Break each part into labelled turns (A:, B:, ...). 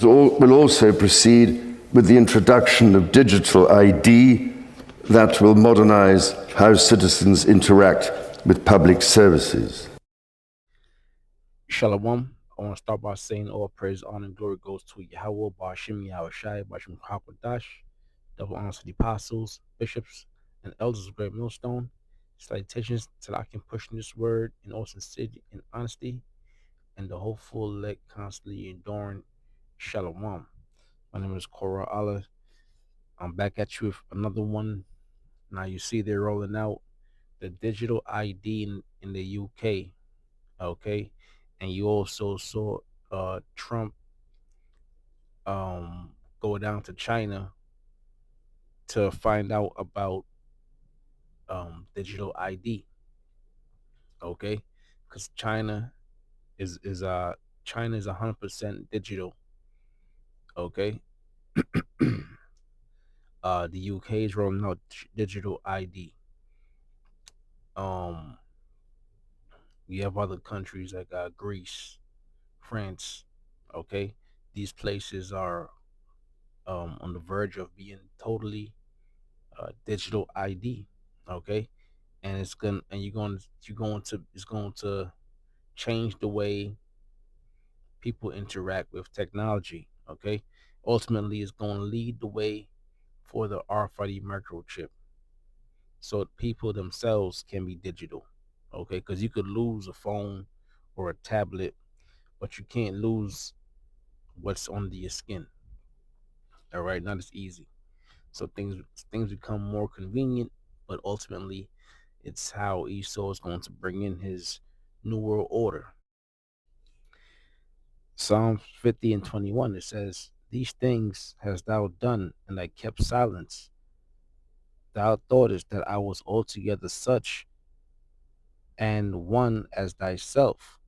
A: Will also proceed with the introduction of digital ID that will modernize how citizens interact with public services.
B: Shalom. I want to start by saying all praise, honor, and glory goes to Yahweh, Bashim, Yahushai, Bashim Hakwadash, double honors to the apostles, bishops, and elders of Great Millstone. Salutations till I can push in this word in all sincerity and honesty, and the hopeful elect constantly enduring. Shalom. My name is Korah Allah. I'm back at you with another one. Now you see they're rolling out the digital ID in the UK. Okay. And you also saw Trump go down to China to find out about digital ID. Okay, because is China is 100% digital. Okay, the UK is rolling out digital ID. Um, we have other countries like Greece, France. Okay, these places are on the verge of being totally digital ID. Okay, and you're going to it's going to change the way people interact with technology. Okay, ultimately, it's going to lead the way for the RFID microchip, so people themselves can be digital. Okay, because you could lose a phone or a tablet, but you can't lose what's under your skin. All right, not as easy. So things become more convenient, but ultimately, it's how Esau is going to bring in his new world order. Psalms 50 and 21, it says, "These things hast thou done, and I kept silence. Thou thoughtest that I was altogether such and one as thyself,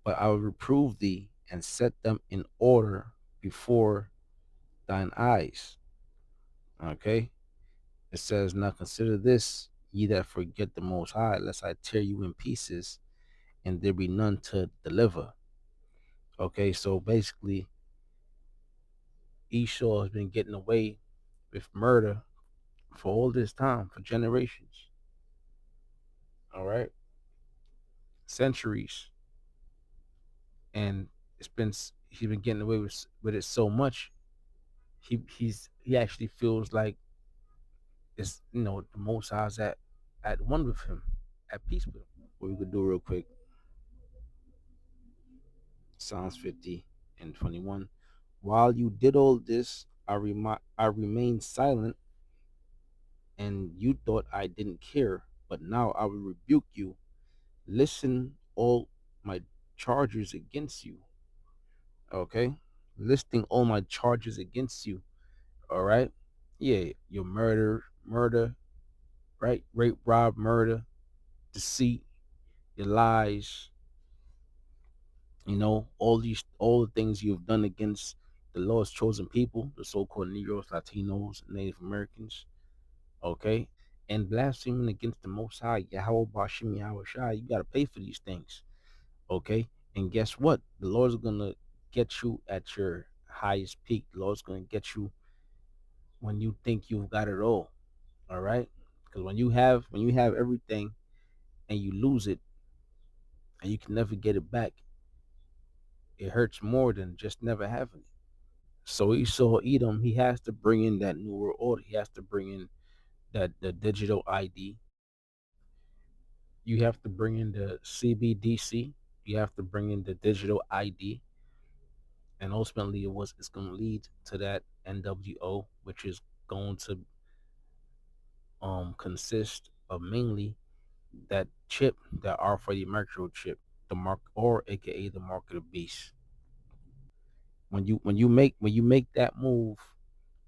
B: but I will reprove thee and set them in order before thine eyes." Okay? It says, "Now consider this, ye that forget the Most High, lest I tear you in pieces, and there be none to deliver." Okay, so basically, Esau has been getting away with murder for all this time, for generations. All right, centuries, and he's been getting away with it so much. He actually feels like it's the Most High's at one with him, at peace with him. What we could do real quick, Psalms 50 and 21. While you did all this, I remained silent, and you thought I didn't care. But now I will rebuke you. Listen, all my charges against you. Okay, listing all my charges against you. All right, yeah, your murder, right, rape, rob, murder, deceit, your lies. All the things you've done against the Lord's chosen people, the so-called Negroes, Latinos, Native Americans. Okay, and blaspheming against the Most High, Yahweh Bashim Yahweh Shai. You gotta pay for these things. Okay, and guess what? The Lord's gonna get you at your highest peak. The Lord's gonna get you when you think you've got it all right, because when you have everything and you lose it and you can never get it back, it hurts more than just never having it. So Esau Edom, he has to bring in that new world order. He has to bring in that the digital ID. You have to bring in the CBDC. You have to bring in the digital ID, and ultimately it's going to lead to that NWO, which is going to consist of mainly that chip, that RFID microchip, the mark, or AKA the mark of the beast. When you make that move,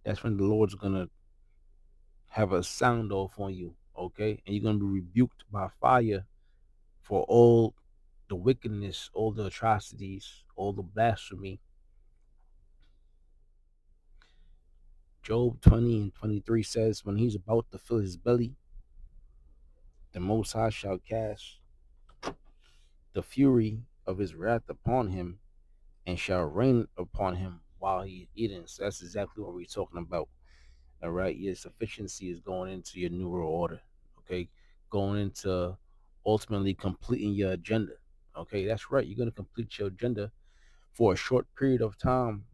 B: that's when the Lord's gonna have a sound off on you, okay? And you're gonna be rebuked by fire for all the wickedness, all the atrocities, all the blasphemy. Job 20 and 23 says, "When he's about to fill his belly, the Most High shall cast the fury of his wrath upon him, and shall rain upon him while he's eating. So that's exactly what we're talking about. All right, your sufficiency is going into your new world order. Okay, going into ultimately completing your agenda. Okay, that's right. You're gonna complete your agenda for a short period of time,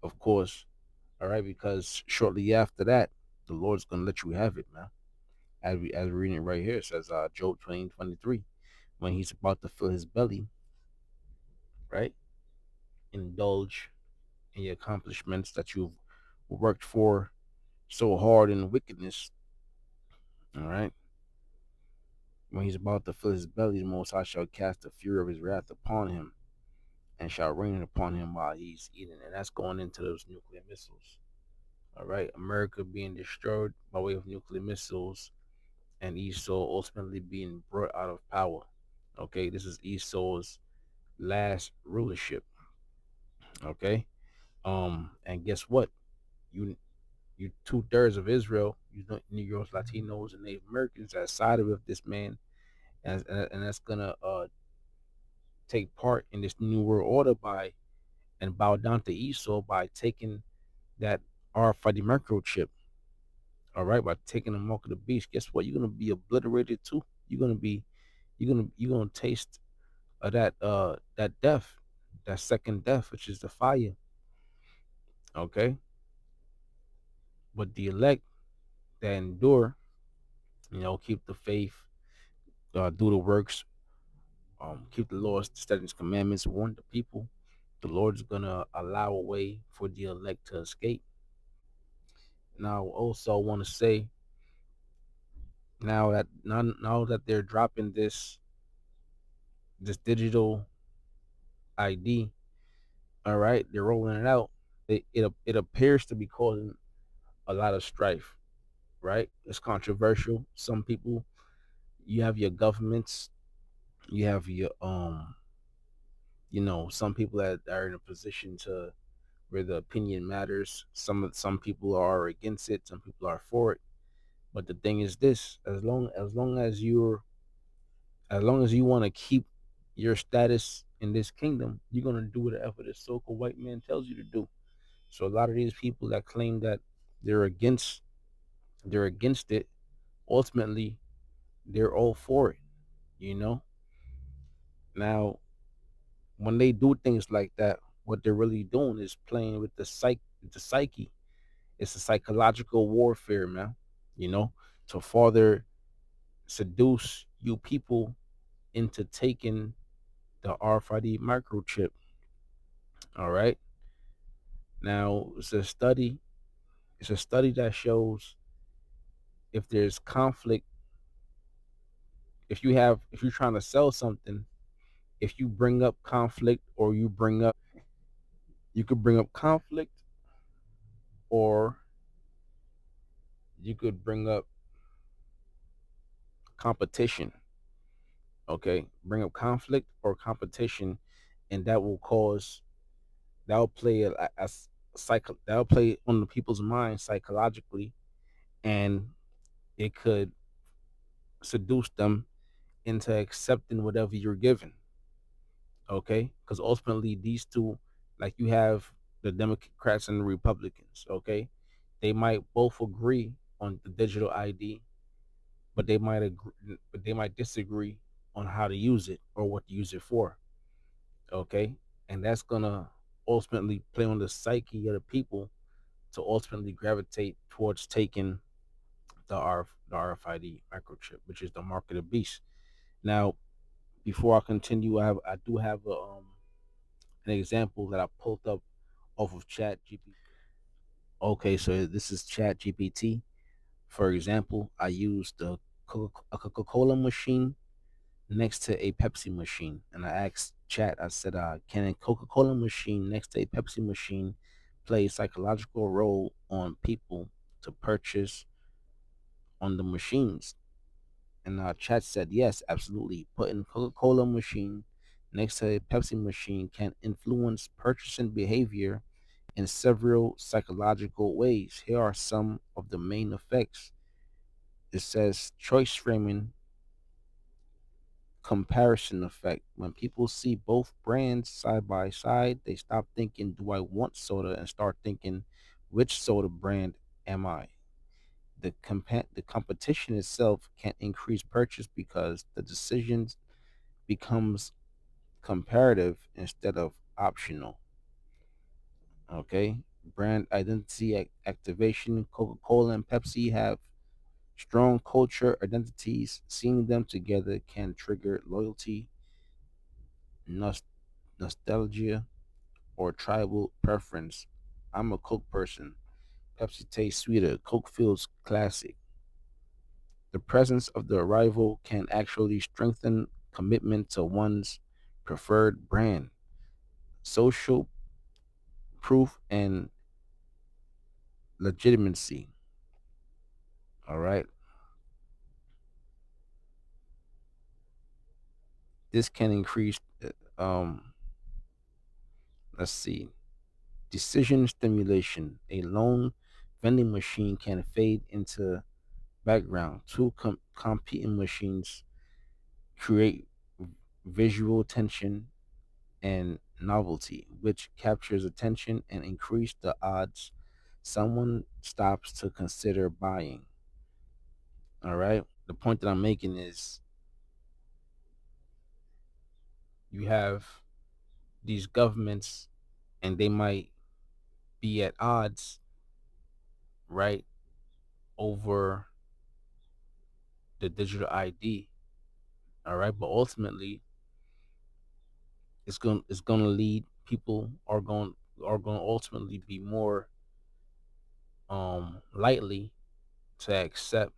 B: of course. All right, because shortly after that, the Lord's gonna let you have it, man. As we're reading it right here, it says Job 20:23, when he's about to fill his belly, right? Indulge in your accomplishments that you've worked for so hard in wickedness. All right. When he's about to fill his belly, the Most High shall cast the fury of his wrath upon him and shall rain it upon him while he's eating. And that's going into those nuclear missiles. All right. America being destroyed by way of nuclear missiles and Esau ultimately being brought out of power. Okay. This is Esau's last rulership. Okay. And guess what? You you 2/3 of Israel, New York's Latinos and Native Americans that sided with this man, and that's gonna take part in this new world order by and bow down to Esau by taking that RFID microchip. All right, by taking the mark of the beast. Guess what? You're gonna be obliterated too. You're gonna taste of that death, that second death, which is the fire. Okay, but the elect that endure, keep the faith, do the works, keep the laws, statutes, commandments, warn the people. The Lord's gonna allow a way for the elect to escape. Now, also want to say now that they're dropping this digital ID, all right, they're rolling it out. It appears to be causing a lot of strife, right? It's controversial. Some people, you have your governments, you have your some people that are in a position to where the opinion matters. Some people are against it, some people are for it. But the thing is this: as long as you want to keep your status in this kingdom, you're gonna do whatever the so-called white man tells you to do. So a lot of these people that claim that they're against they're against it, ultimately they're all for it. You know. Now, when they do things like that, what they're really doing is playing with the psyche. It's a psychological warfare, man. You know, to further seduce you people into taking the RFID microchip. All right. Now it's a study. It's a study that shows if there's conflict, if you're trying to sell something, if you bring up conflict or you could bring up conflict or you could bring up competition. Okay, bring up conflict or competition, and that'll play that'll play on the people's minds psychologically, and it could seduce them into accepting whatever you're given. Okay, because ultimately these two, like you have the Democrats and the Republicans. Okay, they might both agree on the digital ID, but they might disagree on how to use it or what to use it for. Okay, and that's gonna ultimately play on the psyche of the people to ultimately gravitate towards taking the RFID microchip, which is the mark of the beast. Now, before I continue, I do have an example that I pulled up off of Chat GPT. Okay, so this is Chat GPT. For example, I used a Coca-Cola machine next to a Pepsi machine, and I asked Chat. I said, "Can a Coca-Cola machine next to a Pepsi machine play a psychological role on people to purchase on the machines?" And Chat said, "Yes, absolutely. Putting Coca-Cola machine next to a Pepsi machine can influence purchasing behavior in several psychological ways. Here are some of the main effects." It says choice framing comparison effect. When people see both brands side by side, they stop thinking, do I want soda, and start thinking, which soda brand am I? The competition itself can increase purchase because the decisions becomes comparative instead of optional. Okay, brand identity activation. Coca-Cola and Pepsi have strong culture identities. Seeing them together can trigger loyalty, nos- nostalgia, or tribal preference. I'm a Coke person. Pepsi tastes sweeter. Coke feels classic. The presence of the rival can actually strengthen commitment to one's preferred brand. Social proof and legitimacy. All right. This can increase, let's see, decision stimulation. A lone vending machine can fade into background. Two competing machines create visual tension and novelty, which captures attention and increase the odds someone stops to consider buying. All right. The point that I'm making is you have these governments and they might be at odds, right, over the digital ID. All right. But ultimately it's gonna lead people are going to ultimately be more lightly to accept,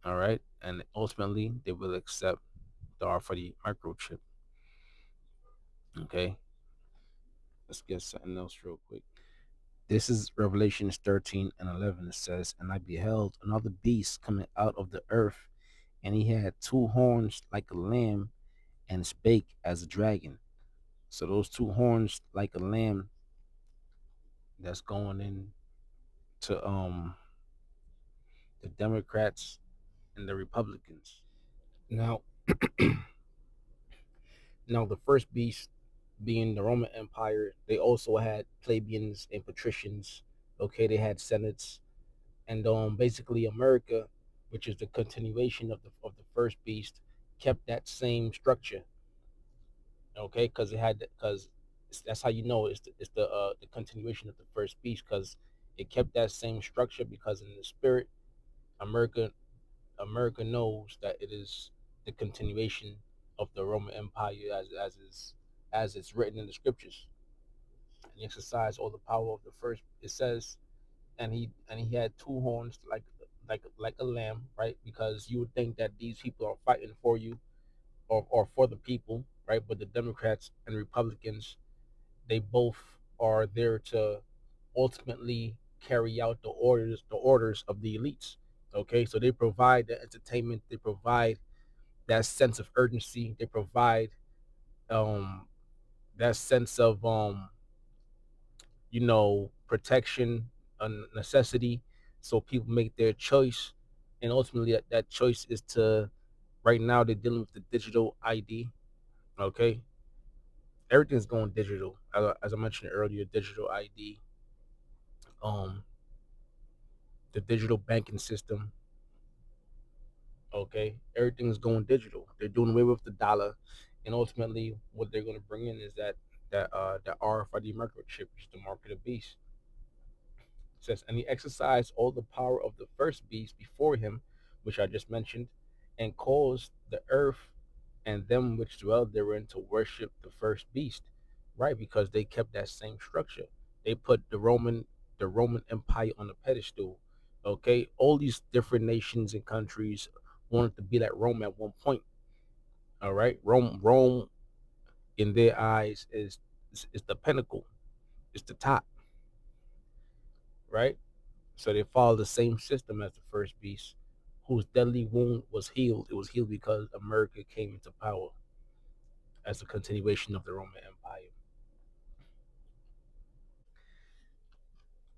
B: all right, and ultimately they will accept the RFID microchip. Okay, let's get something else real quick. This is Revelations 13 and 11. It says, and I beheld another beast coming out of the earth, and he had two horns like a lamb, and spake as a dragon. So those two horns like a lamb, that's going in to the Democrats and the Republicans. Now, now the first beast being the Roman Empire, they also had plebeians and patricians. Okay, they had senates, and basically America, which is the continuation of the first beast, kept that same structure. Okay, because it had because that's how you know it's the continuation of the first beast, because it kept that same structure, because in the spirit, America America knows that it is the continuation of the Roman Empire, as it's written in the scriptures. And he exercised all the power of the first. It says, and he had two horns like a lamb, right? Because you would think that these people are fighting for you, or for the people, right? But the Democrats and Republicans, they both are there to ultimately carry out the orders of the elites. Okay, so they provide the entertainment, they provide that sense of urgency, they provide um that sense of protection, a necessity, so people make their choice, and ultimately that choice is to, right now they're dealing with the digital ID. Okay, everything's going digital, as I mentioned earlier, digital ID, um the digital banking system. Okay, everything's going digital. They're doing away with the dollar, and ultimately, what they're going to bring in is that RFID microchip, which is the mark of the beast. It says, and he exercised all the power of the first beast before him, which I just mentioned, and caused the earth and them which dwell therein to worship the first beast, right? Because they kept that same structure. They put the Roman Empire on a pedestal. Okay, all these different nations and countries wanted to be like Rome at one point. All right, Rome in their eyes is the pinnacle, it's the top, right? So they follow the same system as the first beast, whose deadly wound was healed. It was healed because America came into power as a continuation of the Roman Empire.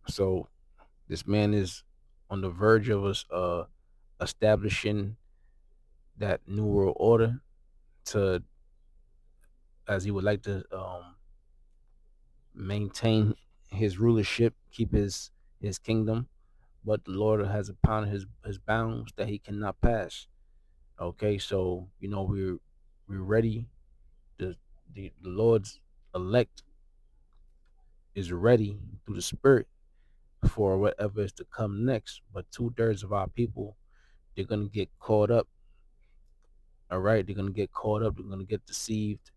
B: So this man is on the verge of us establishing that new world order to, as he would like to maintain his rulership, keep his kingdom, but the Lord has upon his bounds that he cannot pass. Okay, so we're ready. The Lord's elect is ready through the Spirit for whatever is to come next. But 2/3 of our people, they're gonna get caught up. All right, they're gonna get caught up. They're gonna get deceived,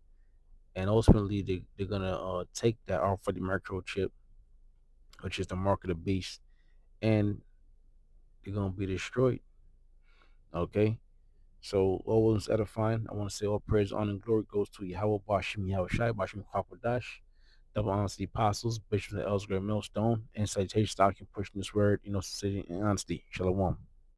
B: and ultimately they're gonna take that off of the microchip, which is the mark of the beast, and they're gonna be destroyed. Okay. So all was edifying. I want to say all praise, honor, and glory goes to Yahweh Bashim Yahweh Shai, Bashim Kwakwadash, double honors to the apostles, bishops, and elders, great millstone, and salutations to our pushing this word, sincerity and honesty. Shalom.